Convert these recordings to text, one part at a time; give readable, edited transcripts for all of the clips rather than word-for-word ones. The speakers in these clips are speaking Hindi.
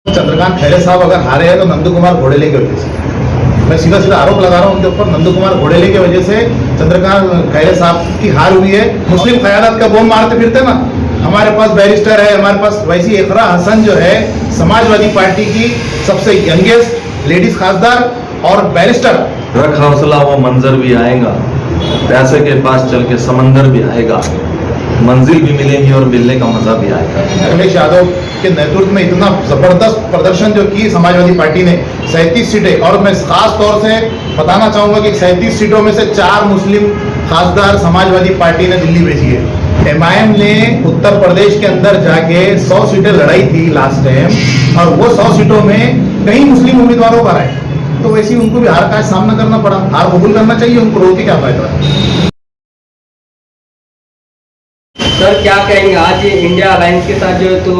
चंद्रकांत खैरे साहब अगर हारे हैं तो नंदू कुमार घोडेले की वजह से। मैं सीधा सीधा आरोप लगा रहा हूं उनके ऊपर। नंदू कुमार घोडेले की वजह से चंद्रकांत खैरे साहब की हार हुई है। मुस्लिम क़यादत का बोम मारते फिरते ना, हमारे पास बैरिस्टर है, हमारे पास वैसी इकरा हसन जो है समाजवादी पार्टी की सबसे यंगेस्ट लेडीज खासदार और बैरिस्टर। रख हौसला, वो मंजर भी आएगा, पैसे के पास चल के समंदर भी आएगा, मंजिल भी मिलेगी और मिलने का मजा भी आएगा। अखिलेश यादव के नेतृत्व में इतना जबरदस्त प्रदर्शन जो की समाजवादी पार्टी ने 37 सीटें, और मैं खास तौर से बताना चाहूंगा कि 37 सीटों में से 4 मुस्लिम खासदार समाजवादी पार्टी ने दिल्ली भेजी है। MIM ने उत्तर प्रदेश के अंदर जाके 100 सीटें लड़ाई थी लास्ट टाइम, और वो 100 सीटों में कई मुस्लिम उम्मीदवारों पर आए, तो वैसे उनको भी हार का सामना करना पड़ा। हार कबूल करना चाहिए, उनको रोक के क्या फायदा है। सर क्या कहेंगे, आज इंडिया अलायंस के साथ जो है तो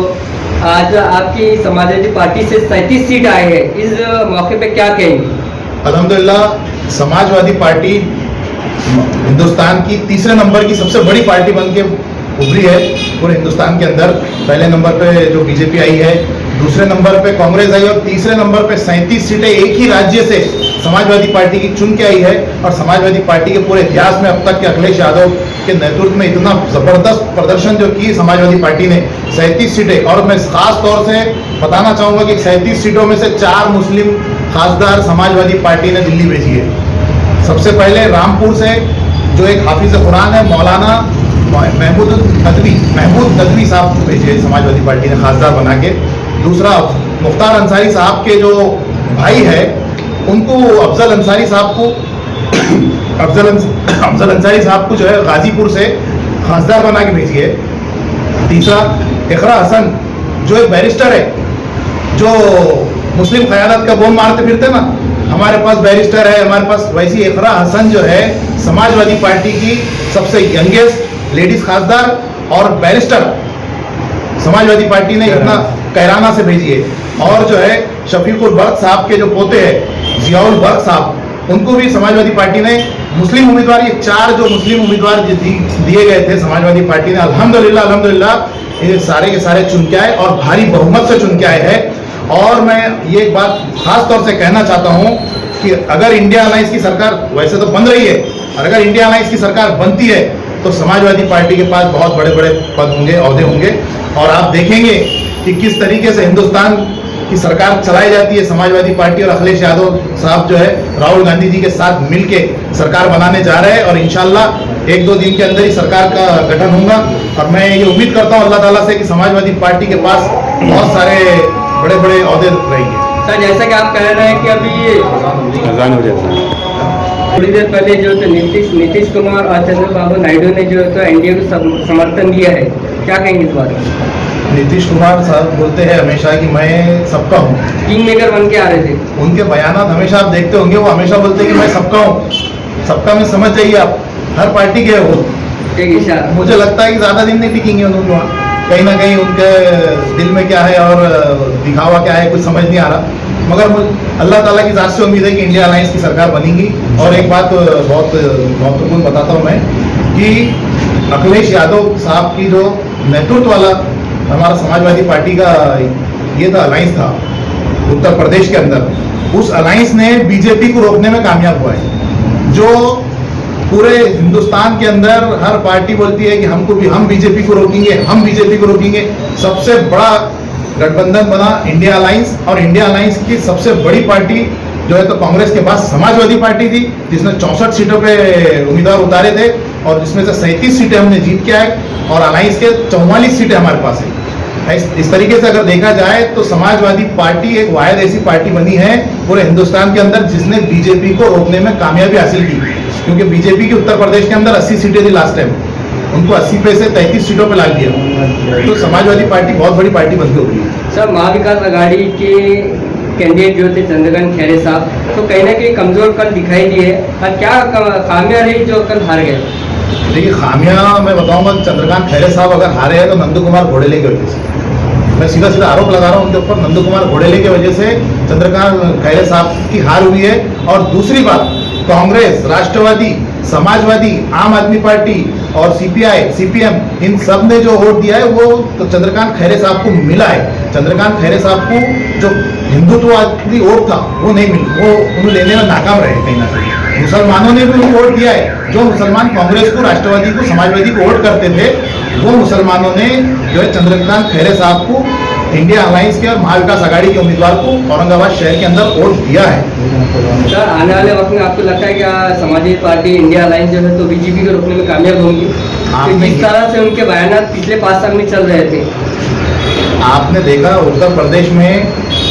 आज आपकी समाजवादी पार्टी से 37 सीट आए हैं, इस मौके पे क्या कहेंगे? अल्हम्दुलिल्लाह समाजवादी पार्टी हिंदुस्तान की तीसरे नंबर की सबसे बड़ी पार्टी बन के उभरी है पूरे हिंदुस्तान के अंदर। पहले नंबर पे जो बीजेपी आई है, दूसरे नंबर पे कांग्रेस आई, और तीसरे नंबर पे 37 सीटें एक ही राज्य से समाजवादी पार्टी की चुन के आई है। और समाजवादी पार्टी के पूरे इतिहास में अब तक के अखिलेश यादव के नेतृत्व में इतना जबरदस्त प्रदर्शन जो की समाजवादी पार्टी ने 37 सीटें, और मैं खास तौर से बताना चाहूंगा कि 37 सीटों में से 4 मुस्लिम खासदार समाजवादी पार्टी ने दिल्ली भेजी है। सबसे पहले रामपुर से जो एक हाफिज कुरान है, मौलाना महमूद नदवी साहब को भेजे समाजवादी पार्टी ने खासदार बना के। दूसरा मुख्तार अंसारी साहब के जो भाई है उनको, अफजल अंसारी साहब को अफजल अंसारी साहब को जो है गाजीपुर से खासदार बना के भेजी है। तीसरा इकरा हसन जो एक बैरिस्टर है, जो मुस्लिम क़यादत का बोम मारते फिरते ना, हमारे पास बैरिस्टर है, हमारे पास वैसी इकरा हसन जो है समाजवादी पार्टी की सबसे यंगेस्ट लेडीज खासदार और बैरिस्टर समाजवादी पार्टी ने इतना कैराना से भेजी है। और जो है शफीकुल बर्क साहब के जो पोते हैं जियाउल बर्क साहब, उनको भी समाजवादी पार्टी ने मुस्लिम उम्मीदवार, ये 4 जो मुस्लिम उम्मीदवार दिए गए थे समाजवादी पार्टी ने, अल्हम्दुलिल्लाह ये सारे के सारे चुन के आए और भारी बहुमत से चुन के आए हैं। और मैं ये एक बात खास तौर से कहना चाहता हूँ कि अगर इंडिया अलायंस की सरकार वैसे तो बन रही है, और अगर इंडिया अलायंस की सरकार बनती है तो समाजवादी पार्टी के पास बहुत बड़े बड़े पद होंगे, ओहदे होंगे, और आप देखेंगे कि किस तरीके से हिंदुस्तान की सरकार चलाई जाती है। समाजवादी पार्टी और अखिलेश यादव साहब जो है राहुल गांधी जी के साथ मिलके सरकार बनाने जा रहे हैं, और इंशाल्लाह 1-2 दिन के अंदर ही सरकार का गठन होगा। और मैं ये उम्मीद करता हूँ अल्लाह ताला से कि समाजवादी पार्टी के पास बहुत सारे बड़े बड़े ओहदे रहेंगे। सर जैसा कि आप कह रहे हैं कि अभी अजान हो जाता थोड़ी देर पहले जो तो नीतीश कुमार और चंद्रबाबू नायडू ने जो तो एनडीए को समर्थन दिया है, क्या कहेंगे इस बारे में? नीतीश कुमार साहब बोलते हैं हमेशा कि मैं सबका हूँ, किंग मेकर बन के आ रहे थे। उनके बयानात हमेशा आप देखते होंगे, वो हमेशा बोलते हैं कि मैं सबका हूँ। सबका में समझ जाइए आप, हर पार्टी के वो। एक इशारा मुझे लगता है कि ज़्यादा दिन नहीं टिकेंगे उन्होंने वहाँ, कहीं ना कहीं उनके दिल में क्या है और दिखावा क्या है कुछ समझ नहीं आ रहा। मगर अल्लाह ताला की ज़ात से उम्मीद है कि इंडिया अलायंस की सरकार बनेगी। और एक बात बहुत महत्वपूर्ण बताता हूँ मैं कि अखिलेश यादव साहब की जो नेतृत्व वाला हमारा समाजवादी पार्टी का ये था, अलायंस था उत्तर प्रदेश के अंदर, उस अलायंस ने बीजेपी को रोकने में कामयाब हुआ है। जो पूरे हिंदुस्तान के अंदर हर पार्टी बोलती है कि हम बीजेपी को रोकेंगे, हम बीजेपी को रोकेंगे। सबसे बड़ा गठबंधन बना इंडिया अलायंस, और इंडिया अलायंस की सबसे बड़ी पार्टी जो है तो कांग्रेस के पास समाजवादी पार्टी थी, जिसने 64 सीटों पे उम्मीदवार उतारे थे, और जिसमें से 37 सीटें हमने जीत के आए, और अलायंस के 44 सीटें हमारे पास है। इस तरीके से अगर देखा जाए तो समाजवादी पार्टी एक वाहिद ऐसी पार्टी बनी है पूरे हिंदुस्तान के अंदर जिसने बीजेपी को रोकने में कामयाबी हासिल की। क्योंकि बीजेपी की उत्तर प्रदेश के अंदर 80 सीटें थी लास्ट टाइम, उनको 80 पे से 33 सीटों पे ला दिया। तो समाजवादी पार्टी बहुत बड़ी पार्टी बन के उभरी है। सर महाविकास आघाड़ी के कैंडिडेट जो थे चंद्रकांत खैरे साहब, तो कहीं ना कहीं कमजोर कल दिखाई दिए, और क्या खामियां रही जो कल हार गए? देखिए खामियां मैं बताऊंगा, चंद्रकांत खैरे साहब अगर हारे हैं तो नंदू कुमार घोडेले की वजह से। मैं सीधा सीधा आरोप लगा रहा हूँ उनके ऊपर। नंदू कुमार घोडेले की वजह से चंद्रकांत खैरे साहब की हार हुई है। और दूसरी बात, कांग्रेस, राष्ट्रवादी, समाजवादी, आम आदमी पार्टी और सीपीआई, सीपीएम, इन सब ने जो वोट दिया है वो तो चंद्रकांत खैरे साहब को मिला है। चंद्रकांत खैरे साहब को जो हिंदुत्ववादी वोट था वो नहीं मिला, वो उन्हें लेने में नाकाम रहे कहीं ना कहीं। मुसलमानों ने भी उनको वोट दिया है। जो मुसलमान कांग्रेस को, राष्ट्रवादी को, समाजवादी को वोट करते थे, वो मुसलमानों ने जो है चंद्रकांत खैरे साहब को, इंडिया अलायंस के और महाविकास आघाड़ी के उम्मीदवार को औरंगाबाद शहर के अंदर वोट दिया है। सर, आने वाले वक्त में आपको लगता है क्या समाजवादी पार्टी इंडिया अलायंस जो है तो बीजेपी को रोकने में कामयाब होंगी? जिस तरह से उनके बयान पिछले 5 साल में चल रहे थे, आपने देखा उत्तर प्रदेश में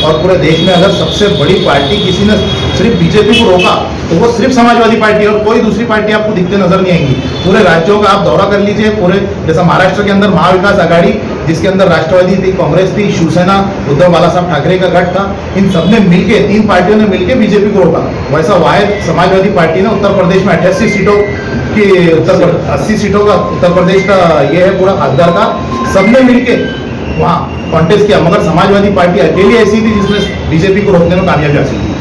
और पूरे देश में अगर सबसे बड़ी पार्टी किसी ने सिर्फ बीजेपी को रोका तो वो सिर्फ समाजवादी पार्टी, और कोई दूसरी पार्टी आपको दिखते नजर नहीं आएंगी। पूरे राज्यों का आप दौरा कर लीजिए, पूरे जैसा महाराष्ट्र के अंदर महाविकास आघाड़ी, जिसके अंदर राष्ट्रवादी थी, कांग्रेस थी, शिवसेना, उद्धव बाला साहब ठाकरे का गठ था, इन सब ने मिलकर, 3 पार्टियों ने मिलकर बीजेपी को रोका। वैसा वाहिद समाजवादी पार्टी ने उत्तर प्रदेश में 88 सीटों की 80 सीटों का उत्तर प्रदेश का ये है पूरा खासदार का, सबने मिलकर वहाँ कॉन्टेस्ट किया, मगर समाजवादी पार्टी अकेली ऐसी थी जिसने बीजेपी को रोकने में कामयाबी हासिल की।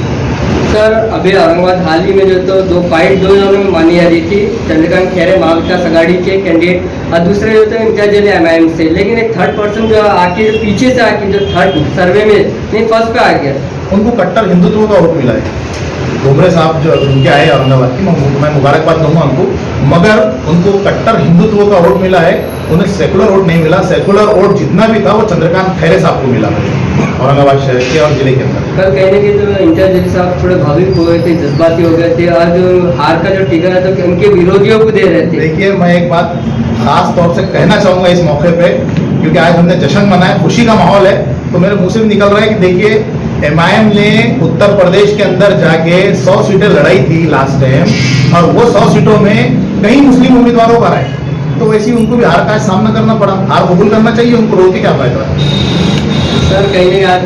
सर, अभी औरंगाबाद हाल ही में जो तो 2 फाइट 2 जोनों में मानी जा रही थी, चंद्रकांत खैरे महाविकास आघाड़ी के कैंडिडेट और दूसरे जो थे इम्तियाज अली एमआईएम से, लेकिन एक थर्ड पर्सन जो आके पीछे से आके जो थर्ड सर्वे में नहीं फर्स्ट पे आ गया, उनको कट्टर हिंदुत्व का वोट मिला है। डोमरे साहब जो उनके आए औरंगाबाद की, मैं मुबारकबाद दूंगा उनको, मगर उनको कट्टर हिंदुत्व का वोट मिला है, उन्हें सेकुलर वोट नहीं मिला। सेकुलर वोट जितना भी था वो चंद्रकांत खैरे साहब को मिला है औरंगाबाद शहर के और जिले के अंदर। कल कहने के जो इम्तियाज अली साहब थोड़े भावुक हो गए थे, जज्बाती हो गए थे, और जो हार का जो टिकट है तो उनके विरोधियों को दे रहे थे। देखिए, मैं एक बात खास तौर से कहना चाहूंगा इस मौके पे, क्योंकि आज हमने जश्न मनाया, खुशी का माहौल है, तो मेरे मुंह से भी निकल रहा है कि देखिए, एमआईएम ने उत्तर प्रदेश के अंदर जाके 100 सीटें लड़ाई थी लास्ट टाइम, और वो 100 सीटों में कई मुस्लिम उम्मीदवारों पर आए, तो वैसे ही उनको भी हार का सामना करना पड़ा। हार कबूल करना चाहिए, उनको रोक के क्या फायदा है। सर, कहीं आज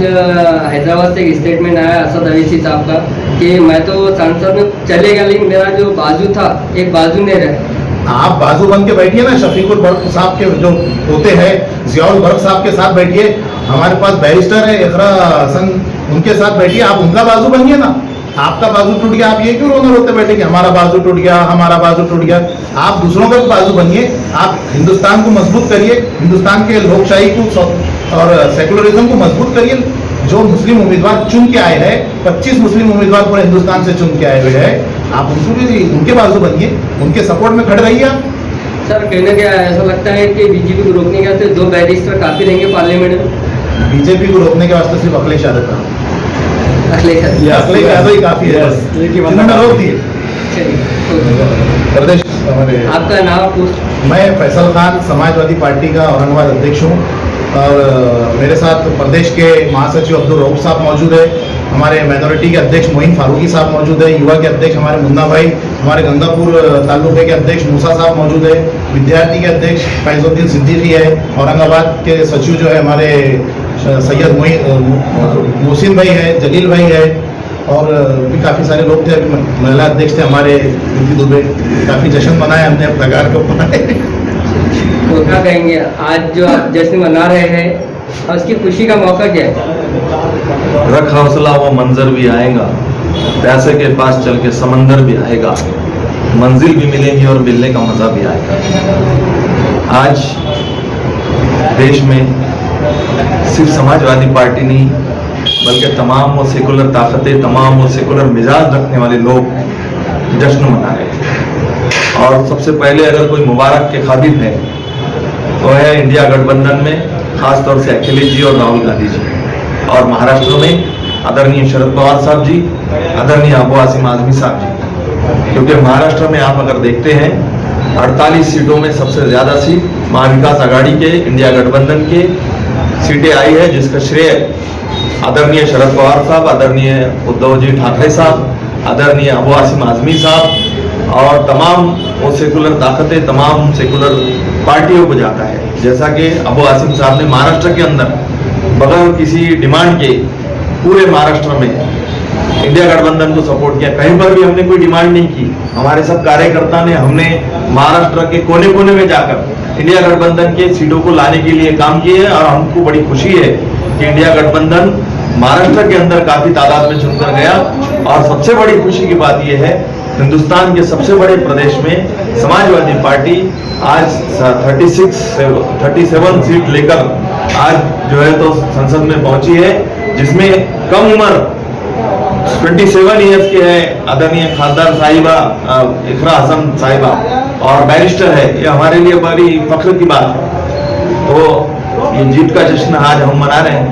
हैदराबाद से एक स्टेटमेंट आया असद अवैसी साहब का कि मैं तो संसद में चले गया, लेकिन मेरा जो बाजू था एक बाजू नहीं रहा। आप बाजू बन के बैठिए ना, शफीकुल बर्क साहब के जो होते हैं, जियाउल बर्क साहब के साथ बैठिए। हमारे पास बैरिस्टर है इकरा हसन, उनके साथ बैठिए, आप उनका बाजू बनिए ना। आपका बाजू टूट गया, आप ये क्यों रोते बैठे कि हमारा बाजू टूट गया, हमारा बाजू टूट गया। आप दूसरों का बाजू बनिए, आप हिंदुस्तान को मजबूत करिए, हिंदुस्तान के लोकशाही को और सेकुलरिज्म को मजबूत करिए। जो मुस्लिम उम्मीदवार चुन के आए हैं, 25 मुस्लिम उम्मीदवार पूरे हिंदुस्तान से चुन के आए हुए हैं, आप उनको भी उनके बाजू बनिए, उनके सपोर्ट में खड़े रहिए आप। सर, कहने क्या ऐसा लगता है कि बीजेपी को रोकने के वास्ते 2 बैरिस्टर काफी रहेंगे पार्लियामेंट में? बीजेपी को रोकने के वास्ते सिर्फ अखिलेश यादव का, अखिलेश यादव ही काफी है, जिन्होंने रोक दिए। प्रदेश हमारे, आपका नाम पूछ। मैं फैसल खान, समाजवादी पार्टी का औरंगाबाद अध्यक्ष हूँ, और मेरे साथ प्रदेश के महासचिव अब्दुल रऊफ साहब मौजूद है, हमारे माइनॉरिटी के अध्यक्ष मोइन फारूकी साहब मौजूद है, युवा के अध्यक्ष हमारे मुन्ना भाई, हमारे गंगापुर तालुके के अध्यक्ष मूसा साहब मौजूद है, विद्यार्थी के अध्यक्ष फैजुद्दीन सिद्दीकी है, औरंगाबाद के सचिव जो है हमारे सैयद मोहसिन भाई है, जलील भाई है, और भी काफ़ी सारे लोग थे। अभी महिला अध्यक्ष थे हमारे दीदी दुबे। काफ़ी जश्न मनाया हमने प्रकार के ऊपर। तो क्या कहेंगे आज जो आप जश्न मना रहे हैं और उसकी खुशी का मौका क्या है? रख हौसला, वो मंजर भी आएगा, पैसे के पास चल के समंदर भी आएगा, मंजिल भी मिलेंगी और मिलने का मजा भी आएगा। आज देश में सिर्फ समाजवादी पार्टी नहीं बल्कि तमाम वो सेकुलर ताकतें, तमाम वो सेकुलर मिजाज रखने वाले लोग जश्न मना रहे हैं। और सबसे पहले अगर कोई मुबारक के काबिल है तो है इंडिया गठबंधन में खास तौर से अखिलेश जी और राहुल गांधी जी, और महाराष्ट्र में आदरणीय शरद पवार साहब जी, आदरणीय अबू आसिम आजमी साहब जी। क्योंकि महाराष्ट्र में आप अगर देखते हैं 48 सीटों में सबसे ज्यादा सीट महाविकास आघाड़ी के, इंडिया गठबंधन के सीटें आई है, जिसका श्रेय आदरणीय शरद पवार साहब, आदरणीय उद्धव जी ठाकरे साहब, आदरणीय अबू आसिम आजमी साहब और तमाम वो सेकुलर ताकतें, तमाम सेकुलर पार्टियों को जाता है। जैसा कि अबू आसिम साहब ने महाराष्ट्र के अंदर बगैर किसी डिमांड के पूरे महाराष्ट्र में इंडिया गठबंधन को सपोर्ट किया। कहीं पर भी हमने कोई डिमांड नहीं की, हमारे सब कार्यकर्ता ने, हमने महाराष्ट्र के कोने कोने में जाकर इंडिया गठबंधन के सीटों को लाने के लिए काम किए हैं। और हमको बड़ी खुशी है कि इंडिया गठबंधन महाराष्ट्र के अंदर काफी तादाद में चुनकर गया। और सबसे बड़ी खुशी की बात यह है हिंदुस्तान के सबसे बड़े प्रदेश में समाजवादी पार्टी आज 37 सीट लेकर आज जो है तो संसद में पहुंची है, जिसमें कम उम्र 27 इयर्स के है आदरणीय खासदार साहिबा इकरा हसन साहिबा और बैरिस्टर है। ये हमारे लिए बड़ी फख्र की बात है। तो ये जीत का जश्न आज हम मना रहे हैं।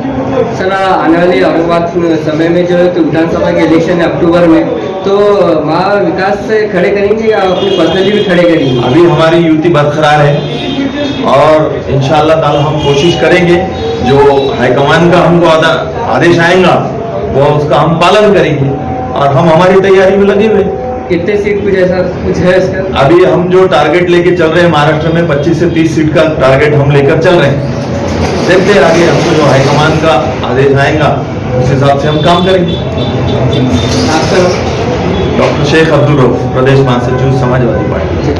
सर, आने वाले औरंगाबाद समय में जो है तो विधानसभा के इलेक्शन है अक्टूबर में, तो वहाँ विकास से खड़े करेंगे या अपनी पर्सनली भी खड़े करेंगे? अभी हमारी युति बरकरार है और इंशाअल्लाह ताला हम कोशिश करेंगे, जो हाईकमान का हमको आदेश आएगा वो उसका हम पालन करेंगे और हम हमारी तैयारी में लगे हुए। कितने सीट कुछ ऐसा कुछ है इसका? अभी हम जो टारगेट लेके चल रहे हैं महाराष्ट्र में 25 से 30 सीट का टारगेट हम लेकर चल रहे हैं। देखते हैं आगे हमको जो हाईकमान का आदेश आएगा उस हिसाब से हम काम करेंगे। आपका डॉक्टर शेख अब्दुल रऊफ, प्रदेश महासचिव समाजवादी पार्टी।